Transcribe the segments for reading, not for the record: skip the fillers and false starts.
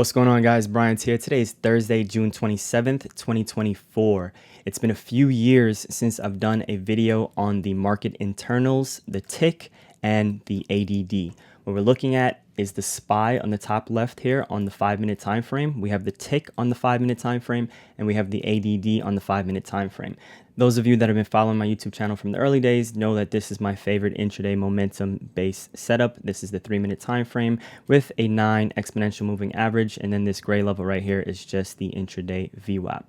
What's going on, guys? Brian's here. Today is Thursday, June 27th, 2024. It's been a few years since I've done a video on the market internals, the tick, and the ADD. What we're looking at is the SPY on the top left here on the 5-minute time frame. We have the tick on the 5-minute time frame, and we have the ADD on the 5-minute time frame. Those of you that have been following my YouTube channel from the early days know that this is my favorite intraday momentum based setup. This is the 3-minute time frame with a 9 exponential moving average, and then this gray level right here is just the intraday VWAP.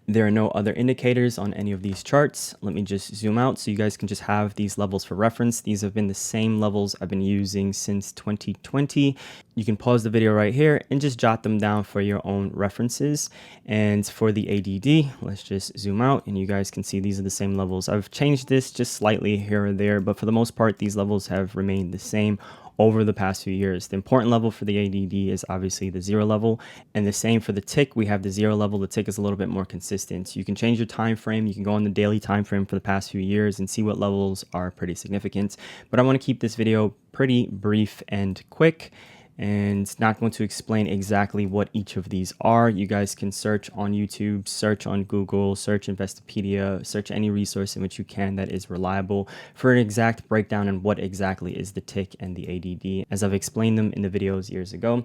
There are no other indicators on any of these charts. Let me just zoom out so you guys can just have these levels for reference. These have been the same levels I've been using since 2020. You can pause the video right here and just jot them down for your own references. And for the ADD, let's just zoom out and you guys can see these are the same levels. I've changed this just slightly here or there, but for the most part, these levels have remained the same over the past few years. The important level for the ADD is obviously the 0 level, and the same for the tick. We have the 0 level. The tick is a little bit more consistent. You can change your time frame. You can go on the daily time frame for the past few years and see what levels are pretty significant. But I want to keep this video pretty brief and quick, and not going to explain exactly what each of these are. You guys can search on YouTube, search on Google, search Investopedia, search any resource in which you can that is reliable for an exact breakdown on what exactly is the tick and the ADD, as I've explained them in the videos years ago.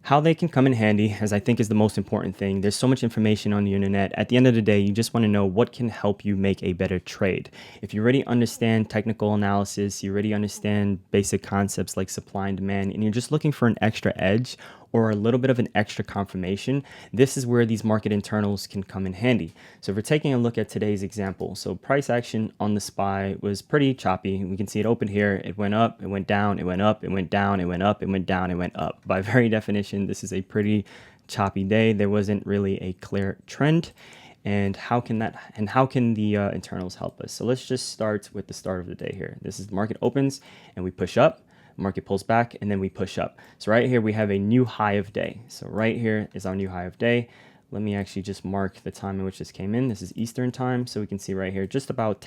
How they can come in handy, as I think is the most important thing. There's so much information on the internet. At the end of the day, you just want to know what can help you make a better trade. If you already understand technical analysis, you already understand basic concepts like supply and demand, and you're just looking for an extra edge or a little bit of an extra confirmation, this is where these market internals can come in handy. So if we're taking a look at today's example, so price action on the SPY was pretty choppy. We can see it opened here, it went up, it went down, it went up, it went down, it went up, it went down, it went up. By very definition, this is a pretty choppy day. There wasn't really a clear trend. And how can the internals help us? So let's just start with the start of the day here. This is the market opens and we push up. Market pulls back and then we push up. So right here we have a new high of day. So right here is our new high of day. Let me actually just mark the time in which this came in. This is Eastern time. So we can see right here just about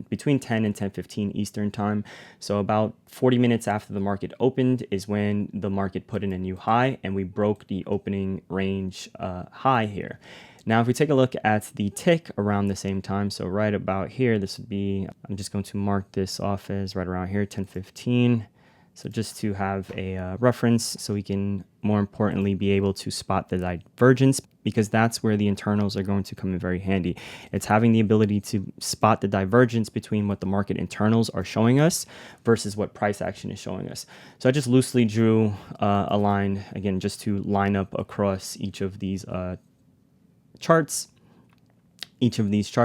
between 10 and 10:15 Eastern time. So about 40 minutes after the market opened is when the market put in a new high and we broke the opening range high here. Now, if we take a look at the tick around the same time, so right about here, this would be, I'm just going to mark this off as right around here, 10:15. So just to have a reference so we can more importantly be able to spot the divergence, because that's where the internals are going to come in very handy. It's having the ability to spot the divergence between what the market internals are showing us versus what price action is showing us. So I just loosely drew a line, again, just to line up across each of these charts.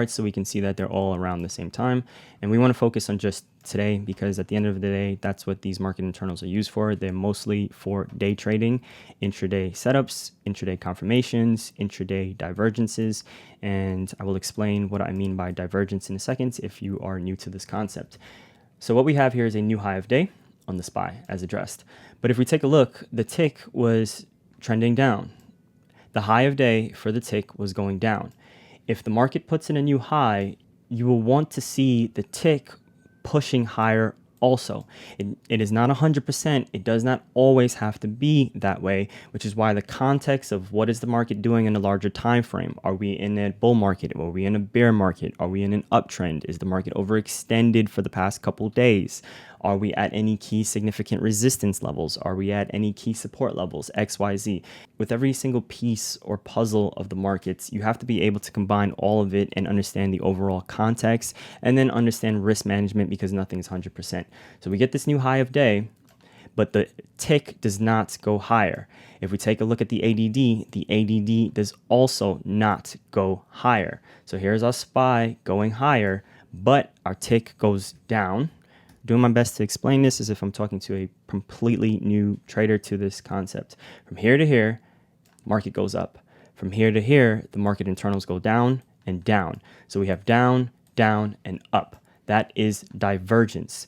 So we can see that they're all around the same time. And we want to focus on just today because at the end of the day, that's what these market internals are used for. They're mostly for day trading, intraday setups, intraday confirmations, intraday divergences. And I will explain what I mean by divergence in a second if you are new to this concept. So what we have here is a new high of day on the SPY as addressed. But if we take a look, the tick was trending down. The high of day for the tick was going down. If the market puts in a new high, you will want to see the tick pushing higher also. It is not 100%. It does not always have to be that way, which is why the context of what is the market doing in a larger time frame. Are we in a bull market? Are we in a bear market? Are we in an uptrend? Is the market overextended for the past couple days? Are we at any key significant resistance levels? Are we at any key support levels? X, Y, Z. With every single piece or puzzle of the markets, you have to be able to combine all of it and understand the overall context and then understand risk management because nothing is 100%. So we get this new high of day, but the tick does not go higher. If we take a look at the ADD does also not go higher. So here's our SPY going higher, but our tick goes down. Doing my best to explain this as if I'm talking to a completely new trader to this concept. From here to here, market goes up. From here to here, the market internals go down and down. So we have down, down, and up. That is divergence.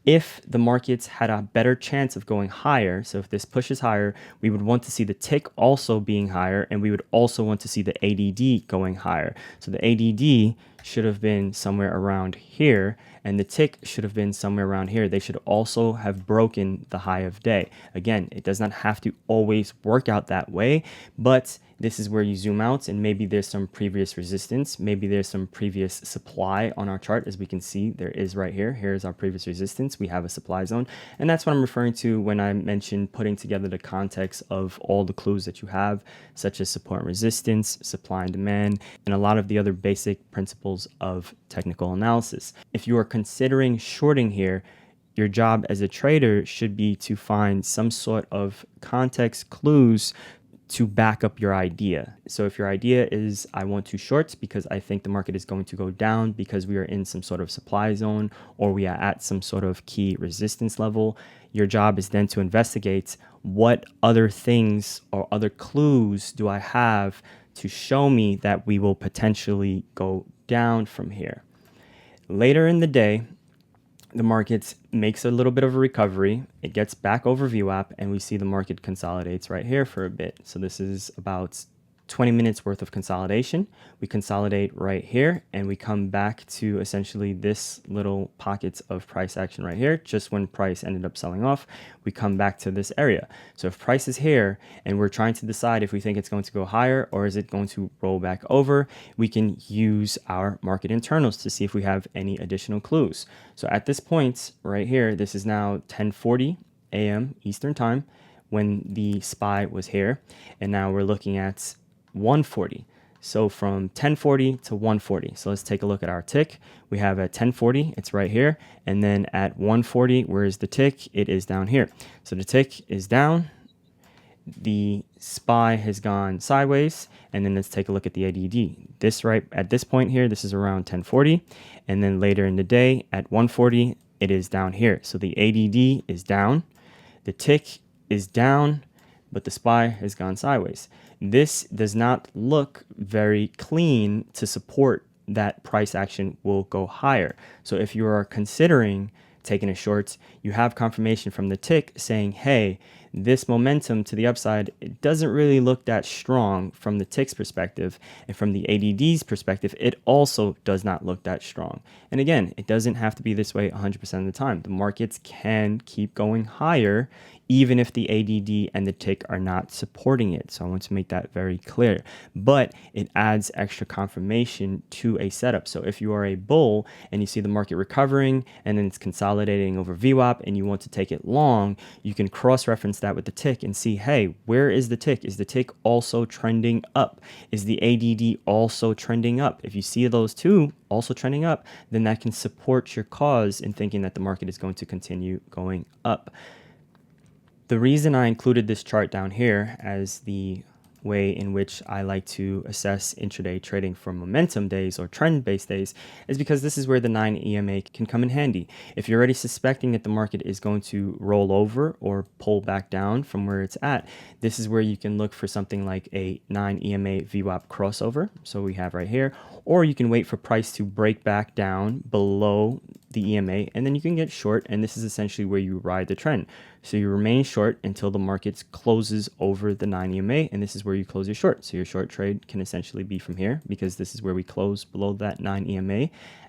If the markets had a better chance of going higher, so if this pushes higher, we would want to see the tick also being higher, and we would also want to see the ADD going higher. So the ADD should have been somewhere around here, and the tick should have been somewhere around here. They should also have broken the high of day. Again, it does not have to always work out that way, but this is where you zoom out and maybe there's some previous resistance. Maybe there's some previous supply on our chart. As we can see, there is right here. Here's our previous resistance. We have a supply zone. And that's what I'm referring to when I mentioned putting together the context of all the clues that you have, such as support and resistance, supply and demand, and a lot of the other basic principles of technical analysis. If you are considering shorting here, your job as a trader should be to find some sort of context clues to back up your idea. So if your idea is I want to short because I think the market is going to go down because we are in some sort of supply zone or we are at some sort of key resistance level, your job is then to investigate what other things or other clues do I have to show me that we will potentially go down from here. Later in the day, the market makes a little bit of a recovery. It gets back over VWAP and we see the market consolidates right here for a bit. So this is about 20 minutes worth of consolidation. We consolidate right here and we come back to essentially this little pockets of price action right here. Just when price ended up selling off, we come back to this area. So if price is here and we're trying to decide if we think it's going to go higher or is it going to roll back over, we can use our market internals to see if we have any additional clues. So at this point right here, this is now 10:40 a.m. Eastern time when the SPY was here. And now we're looking at 140. So from 1040 to 140. So let's take a look at our tick. We have at 1040, it's right here. And then at 140, where is the tick? It is down here. So the tick is down. The SPY has gone sideways. And then let's take a look at the ADD. This right at this point here, this is around 1040. And then later in the day at 140, it is down here. So the ADD is down. The tick is down, but the SPY has gone sideways. This does not look very clean to support that price action will go higher. So if you are considering taking a short, you have confirmation from the tick saying, hey, this momentum to the upside, it doesn't really look that strong from the tick's perspective. And from the ADD's perspective, it also does not look that strong. And again, it doesn't have to be this way 100% of the time. The markets can keep going higher even if the ADD and the tick are not supporting it. So I want to make that very clear. But it adds extra confirmation to a setup. So if you are a bull and you see the market recovering and then it's consolidating over VWAP and you want to take it long, you can cross-reference that with the tick and see, hey, where is the tick? Is the tick also trending up? Is the ADD also trending up? If you see those two also trending up, then that can support your cause in thinking that the market is going to continue going up. The reason I included this chart down here as the way in which I like to assess intraday trading for momentum days or trend-based days is because this is where the 9 EMA can come in handy. If you're already suspecting that the market is going to roll over or pull back down from where it's at, this is where you can look for something like a 9 EMA VWAP crossover. So we have right here, or you can wait for price to break back down below the EMA and then you can get short, and this is essentially where you ride the trend. So you remain short until the market closes over the 9 EMA, and this is where you close your short. So your short trade can essentially be from here because this is where we close below that 9 EMA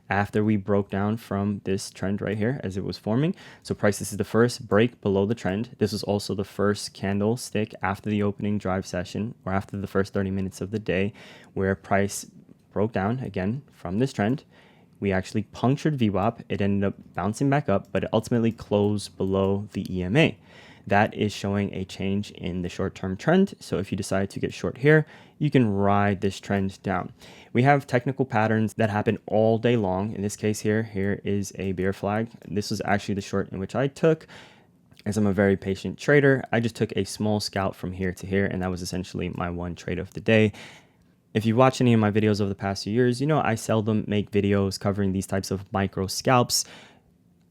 after we broke down from this trend right here as it was forming. So price, this is the first break below the trend. This was also the first candlestick after the opening drive session or after the first 30 minutes of the day where price broke down again from this trend. We actually punctured VWAP. It ended up bouncing back up, but it ultimately closed below the EMA. That is showing a change in the short-term trend. So if you decide to get short here, you can ride this trend down. We have technical patterns that happen all day long. In this case here is a bear flag. This was actually the short in which I took. As I'm a very patient trader, I just took a small scalp from here to here, and that was essentially my one trade of the day. If you watch any of my videos over the past few years, you know I seldom make videos covering these types of micro scalps.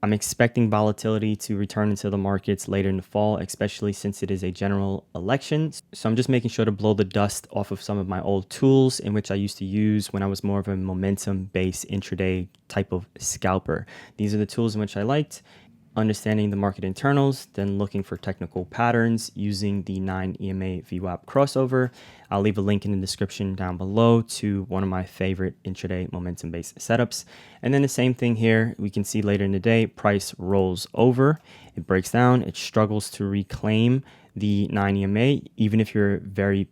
I'm expecting volatility to return into the markets later in the fall, especially since it is a general election. So I'm just making sure to blow the dust off of some of my old tools in which I used to use when I was more of a momentum-based intraday type of scalper. These are the tools in which I liked. understanding the market internals, then looking for technical patterns using the 9 EMA VWAP crossover. I'll leave a link in the description down below to one of my favorite intraday momentum-based setups. And then the same thing here, we can see later in the day, price rolls over, it breaks down, it struggles to reclaim the 9 EMA, even if you're very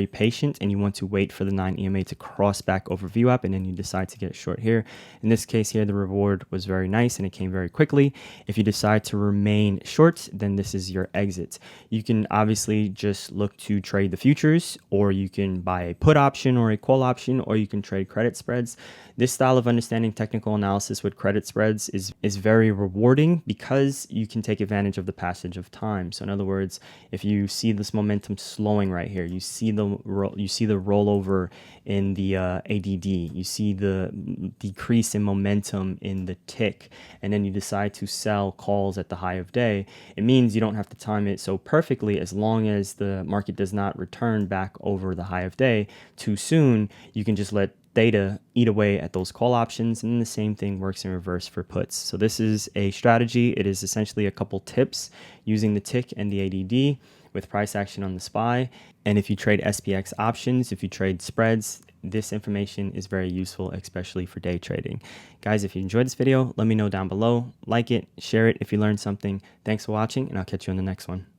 patient and you want to wait for the 9 EMA to cross back over VWAP and then you decide to get it short here. In this case here, the reward was very nice and it came very quickly. If you decide to remain short, then this is your exit. You can obviously just look to trade the futures, or you can buy a put option or a call option, or you can trade credit spreads. This style of understanding technical analysis with credit spreads is very rewarding because you can take advantage of the passage of time. So in other words, if you see this momentum slowing right here, you see the rollover in the ADD, you see the decrease in momentum in the tick, and then you decide to sell calls at the high of day, it means you don't have to time it so perfectly. As long as the market does not return back over the high of day too soon, you can just let data eat away at those call options, and the same thing works in reverse for puts. So this is a strategy. It is essentially a couple tips using the tick and the ADD with price action on the SPY. And if you trade SPX options, if you trade spreads, this information is very useful, especially for day trading. Guys, if you enjoyed this video, let me know down below. Like it, share it if you learned something. Thanks for watching, and I'll catch you on the next one.